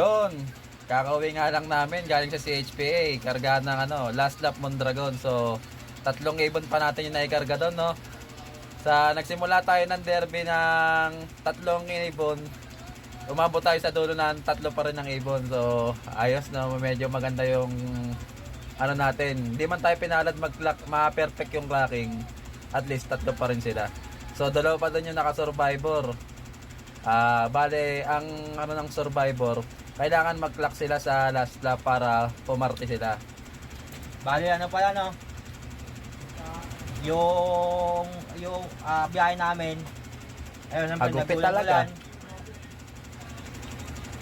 Yon, kakauwi nga lang namin galing sa CHPA, karga ng last lap Mondragon. So, 3 ibon pa natin yung naikarga doon, no? Sa nagsimula tayo ng derby ng 3 ibon, umabot tayo sa dulo ng 3 pa rin ng ibon. So, ayos na, medyo maganda yung natin. Hindi man tayo pinalad mag-clock, ma-perfect yung clocking. At least 3 pa rin sila. So, 2 pa doon yung naka-survivor. Bale, ang ng survivor, kailangan mag-clock sila sa last lap para pumarte sila. Bali pala no? Yung biyahe namin. Ayun, siyempre Agupit nag-ulan talaga. ulan.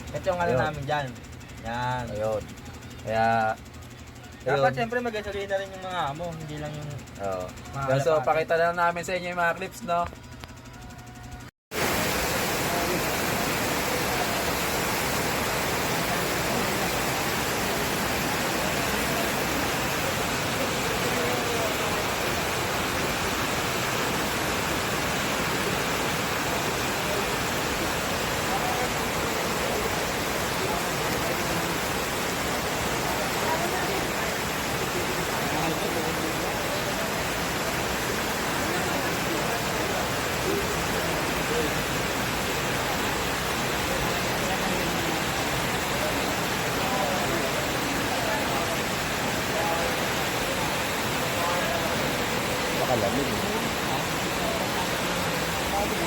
Ito yung Ayun. namin dyan. Yan. Ayun. Kaya, Dapat ayun. siyempre mag-gasolina rin yung mga amo, hindi lang yung Oo. mga So, alapatan. pakita lang namin sa inyo yung mga clips, no? Baka lamig.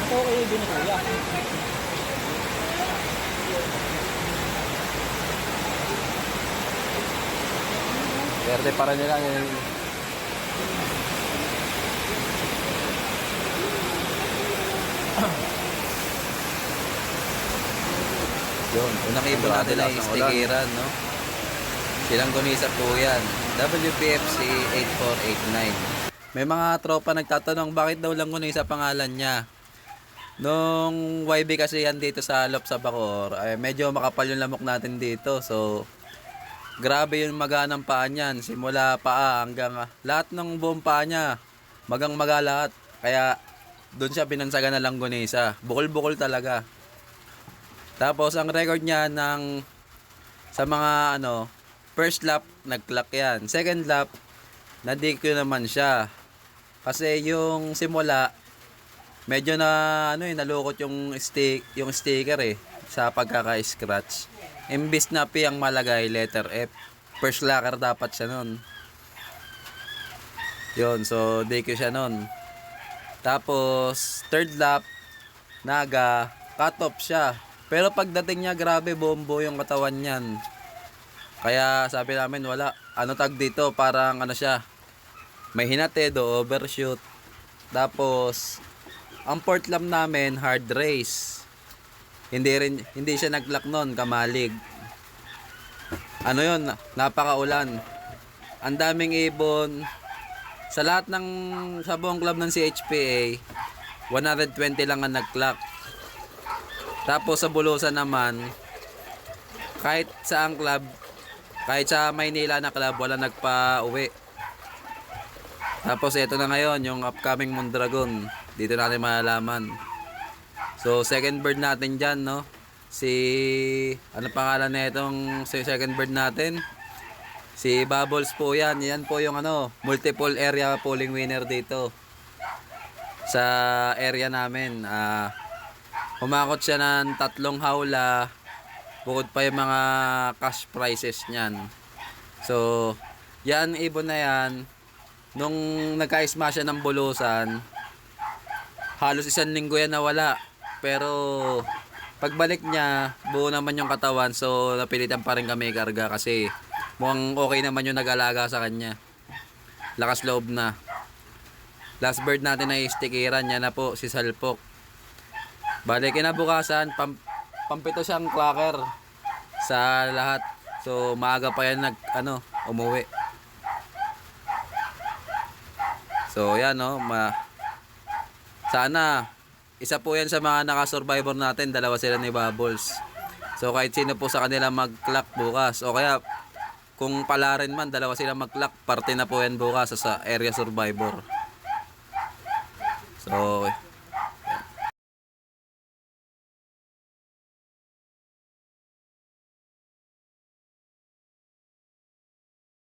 Ito kayo din kuya. Verde para nila yung... Yun, unang ibon natin ay stikiran, no? Silang Gunisa po yan. WPFC 8489. May mga tropa nagtatanong bakit daw lang Gunisa pangalan niya. Nung YB kasi yan dito sa Lop sa Bacoor, ay medyo makapal yung lamok natin dito. So, grabe yung maga ng paa niyan. Simula paa hanggang lahat ng buong paa niya. Magang-maga lahat. Kaya, doon siya binansagan na Langgonesa. Bukol-bukol talaga. Tapos, ang record niya sa mga first lap, nag-clock yan. Second lap, na-DQ naman siya. Kasi yung simula, medyo nalukot yung sticker sa pagkaka-scratch. Imbis na P ang malagay, letter F. First locker dapat siya nun. Yun, so DQ siya nun. Tapos, third lap, naga, cut off siya. Pero pagdating niya, grabe, bombo yung katawan niyan. Kaya sabi namin, wala. Tag dito, parang siya, may hinatid o overshoot. Tapos, ang fourth lap namin, hard race. Hindi siya nag-lock nun, kamalig. Yun, napakaulan. Ang daming ibon. Sa lahat sa buong club ng CHPA, 120 lang ang nag-clock. Tapos sa Bulusan naman, kahit sa club, kahit sa Maynila na club, wala nagpa-uwi. Tapos ito na ngayon, yung upcoming Mondragon. Dito natin malalaman. So, second bird natin dyan, no? Ano pangalan na itong second bird natin? Si Bubbles po yan. Yan po yung multiple area polling winner dito. Sa area namin. Humakot siya ng 3 hawla. Bukod pa yung mga cash prizes niyan. So, yan, ibon na yan. Nung nagka-smash siya ng Bulusan, halos 1 linggo yan nawala. Pero pagbalik niya, buo naman yung katawan. So napilitan pa rin kami karga kasi mukhang okay naman yung nag-alaga sa kanya. Lakas loob na. Last bird natin ay stikiran niya na po, si Salpok. Bale kinabukasan, pampito siyang clocker sa lahat. So maaga pa yan umuwi. So yan sana isa po yan sa mga naka-survivor natin, 2 sila ni Bubbles. So kahit sino po sa kanila mag-clock bukas, o kaya kung pala rin man 2 sila mag-clock, parte na po yan bukas sa area survivor.